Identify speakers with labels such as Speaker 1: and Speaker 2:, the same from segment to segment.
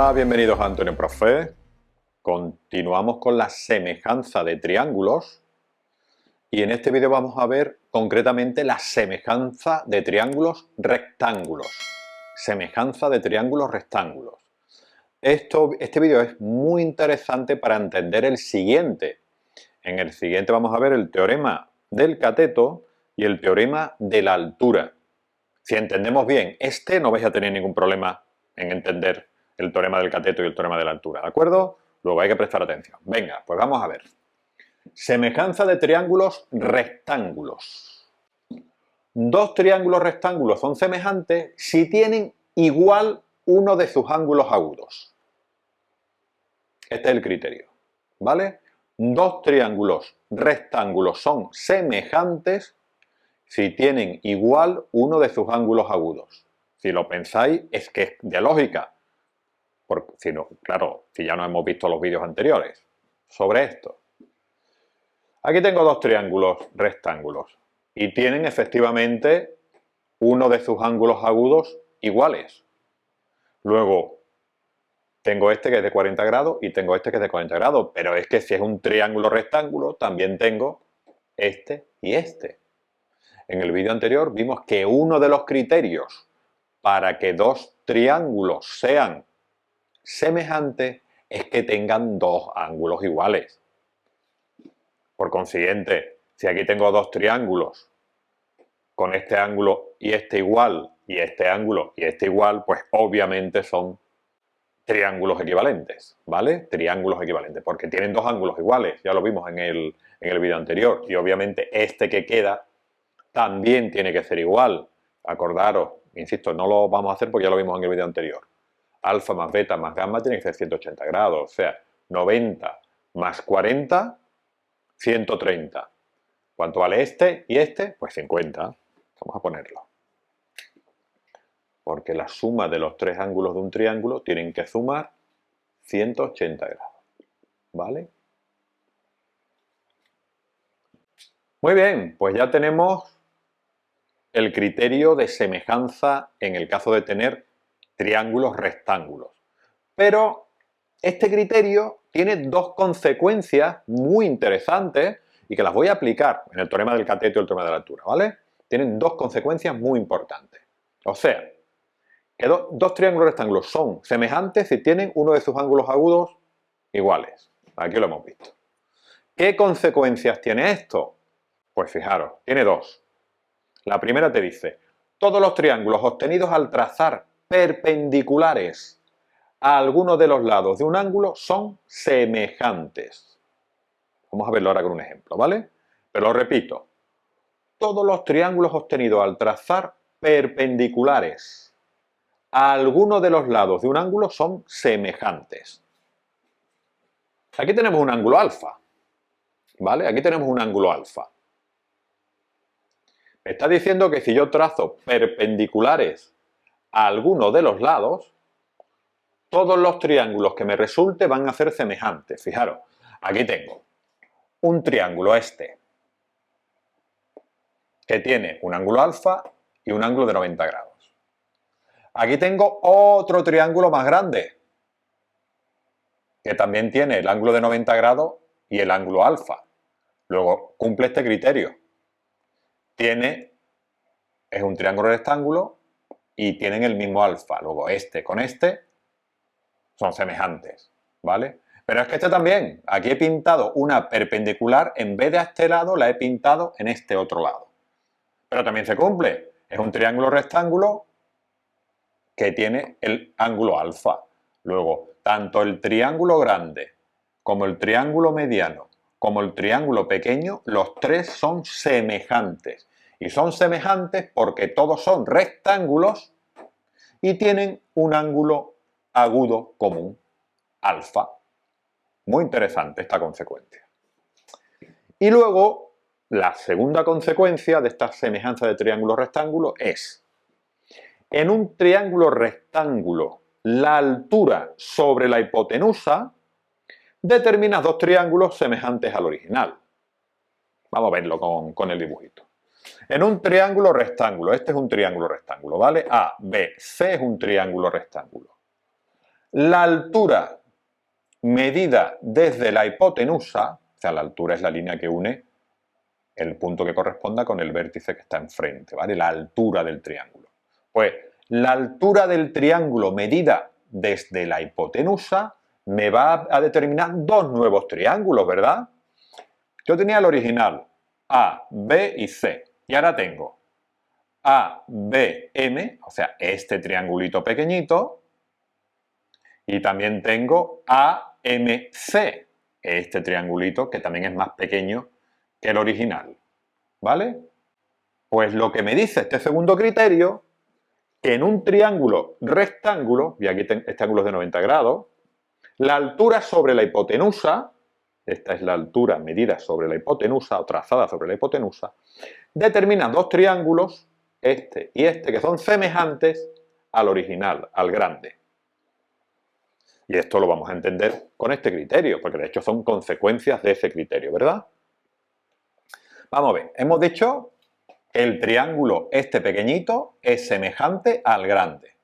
Speaker 1: Hola, bienvenidos a Antonio Profe. Continuamos con la semejanza de triángulos y en este vídeo vamos a ver concretamente la semejanza de triángulos rectángulos. Semejanza de triángulos rectángulos. Este vídeo es muy interesante para entender el siguiente. En el siguiente vamos a ver el teorema del cateto y el teorema de la altura. Si entendemos bien este, no vais a tener ningún problema en entender el teorema del cateto y el teorema de la altura, ¿de acuerdo? Luego hay que prestar atención. Venga, pues vamos a ver. Semejanza de triángulos rectángulos. Dos triángulos rectángulos son semejantes si tienen igual uno de sus ángulos agudos. Este es el criterio, ¿vale? Dos triángulos rectángulos son semejantes si tienen igual uno de sus ángulos agudos. Si lo pensáis, es que es de lógica. Porque, si no, claro, si ya no hemos visto los vídeos anteriores sobre esto. Aquí tengo dos triángulos rectángulos y tienen efectivamente uno de sus ángulos agudos iguales. Luego, tengo este que es de 40 grados y tengo este que es de 40 grados, pero es que si es un triángulo rectángulo, también tengo este y este. En el vídeo anterior vimos que uno de los criterios para que dos triángulos sean semejantes es que tengan dos ángulos iguales. Por consiguiente, si aquí tengo dos triángulos con este ángulo y este igual, y este ángulo y este igual, pues obviamente son triángulos equivalentes, ¿vale? Triángulos equivalentes, porque tienen dos ángulos iguales, ya lo vimos en el vídeo anterior, y obviamente este que queda también tiene que ser igual. Acordaros, insisto, no lo vamos a hacer porque ya lo vimos en el vídeo anterior. Alfa más beta más gamma tiene que ser 180 grados, o sea, 90 más 40, 130. ¿Cuánto vale este y este? Pues 50. Vamos a ponerlo. Porque la suma de los tres ángulos de un triángulo tienen que sumar 180 grados. ¿Vale? Muy bien, pues ya tenemos el criterio de semejanza en el caso de tener triángulos rectángulos. Pero este criterio tiene dos consecuencias muy interesantes y que las voy a aplicar en el teorema del cateto y el teorema de la altura, ¿vale? Tienen dos consecuencias muy importantes. O sea, que dos triángulos rectángulos son semejantes si tienen uno de sus ángulos agudos iguales. Aquí lo hemos visto. ¿Qué consecuencias tiene esto? Pues fijaros, tiene dos. La primera te dice, todos los triángulos obtenidos al trazar perpendiculares a alguno de los lados de un ángulo son semejantes. Vamos a verlo ahora con un ejemplo, ¿vale? Pero lo repito, todos los triángulos obtenidos al trazar perpendiculares a alguno de los lados de un ángulo son semejantes. Aquí tenemos un ángulo alfa, ¿vale? Aquí tenemos un ángulo alfa. Me está diciendo que si yo trazo perpendiculares a alguno de los lados, todos los triángulos que me resulte van a ser semejantes. Fijaros, aquí tengo un triángulo este, que tiene un ángulo alfa y un ángulo de 90 grados. Aquí tengo otro triángulo más grande, que también tiene el ángulo de 90 grados y el ángulo alfa. Luego cumple este criterio. Es un triángulo rectángulo y tienen el mismo alfa. Luego este con este son semejantes, ¿vale? Pero es que este también, aquí he pintado una perpendicular, en vez de a este lado la he pintado en este otro lado. Pero también se cumple, es un triángulo rectángulo que tiene el ángulo alfa. Luego, tanto el triángulo grande como el triángulo mediano como el triángulo pequeño, los tres son semejantes. Y son semejantes porque todos son rectángulos y tienen un ángulo agudo común, alfa. Muy interesante esta consecuencia. Y luego, la segunda consecuencia de esta semejanza de triángulo-rectángulo es, en un triángulo rectángulo, la altura sobre la hipotenusa determina dos triángulos semejantes al original. Vamos a verlo con el dibujito. En un triángulo rectángulo, este es un triángulo rectángulo, ¿vale? A, B, C es un triángulo rectángulo. la altura medida desde la hipotenusa, o sea, la altura es la línea que une el punto que corresponda con el vértice que está enfrente, ¿vale? La altura del triángulo. Pues la altura del triángulo medida desde la hipotenusa me va a determinar dos nuevos triángulos, ¿verdad? Yo tenía el original A, B y C, y ahora tengo A, B, M, o sea, este triangulito pequeñito, y también tengo AMC, este triangulito que también es más pequeño que el original, ¿vale? Pues lo que me dice este segundo criterio, que en un triángulo rectángulo, y aquí este ángulo es de 90 grados, la altura sobre la hipotenusa, esta es la altura medida sobre la hipotenusa o trazada sobre la hipotenusa, determina dos triángulos, este y este, que son semejantes al original, al grande. Y esto lo vamos a entender con este criterio, porque de hecho son consecuencias de ese criterio, ¿verdad? Vamos a ver, hemos dicho que el triángulo este pequeñito es semejante al grande.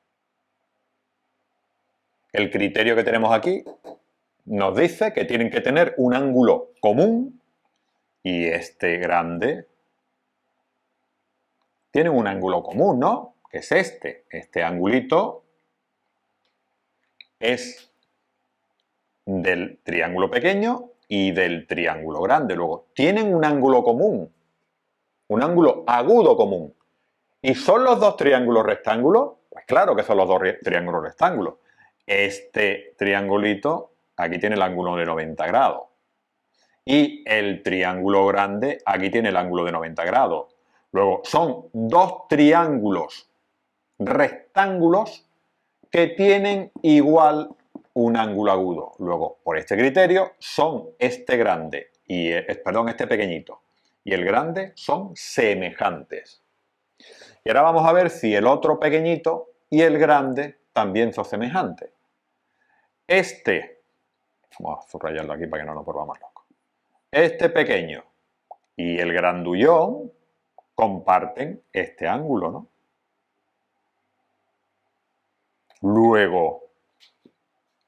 Speaker 1: El criterio que tenemos aquí nos dice que tienen que tener un ángulo común y este grande tiene un ángulo común, ¿no? Que es este. Este angulito es del triángulo pequeño y del triángulo grande. Luego, tienen un ángulo común, un ángulo agudo común. ¿Y son los dos triángulos rectángulos? Pues claro que son los dos triángulos rectángulos. Este triangulito aquí tiene el ángulo de 90 grados. Y el triángulo grande aquí tiene el ángulo de 90 grados. Luego, son dos triángulos rectángulos que tienen igual un ángulo agudo. Luego, por este criterio, son este grande y este pequeñito y el grande son semejantes. Y ahora vamos a ver si el otro pequeñito y el grande también son semejantes. Vamos a subrayarlo aquí para que no nos volvamos locos. Este pequeño y el grandullón comparten este ángulo, ¿no? Luego,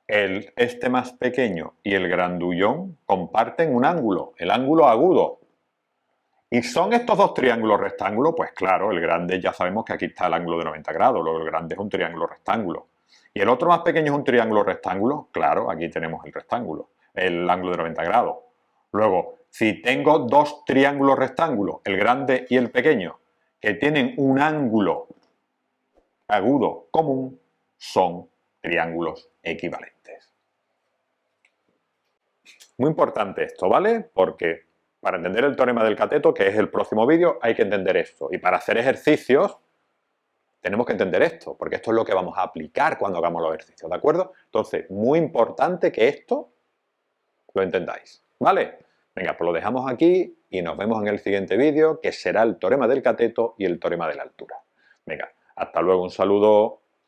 Speaker 1: este más pequeño y el grandullón comparten un ángulo, el ángulo agudo. ¿Y son estos dos triángulos rectángulos? Pues claro, el grande ya sabemos que aquí está el ángulo de 90 grados, luego el grande es un triángulo rectángulo. ¿Y el otro más pequeño es un triángulo rectángulo? Claro, aquí tenemos el rectángulo, el ángulo de 90 grados. Luego, si tengo dos triángulos rectángulos, el grande y el pequeño, que tienen un ángulo agudo común, son triángulos equivalentes. Muy importante esto, ¿vale? Porque para entender el teorema del cateto, que es el próximo vídeo, hay que entender esto. Y para hacer ejercicios, tenemos que entender esto, porque esto es lo que vamos a aplicar cuando hagamos los ejercicios, ¿de acuerdo? Entonces, muy importante que esto lo entendáis, ¿vale? Venga, pues lo dejamos aquí y nos vemos en el siguiente vídeo, que será el teorema del cateto y el teorema de la altura. Venga, hasta luego, un saludo.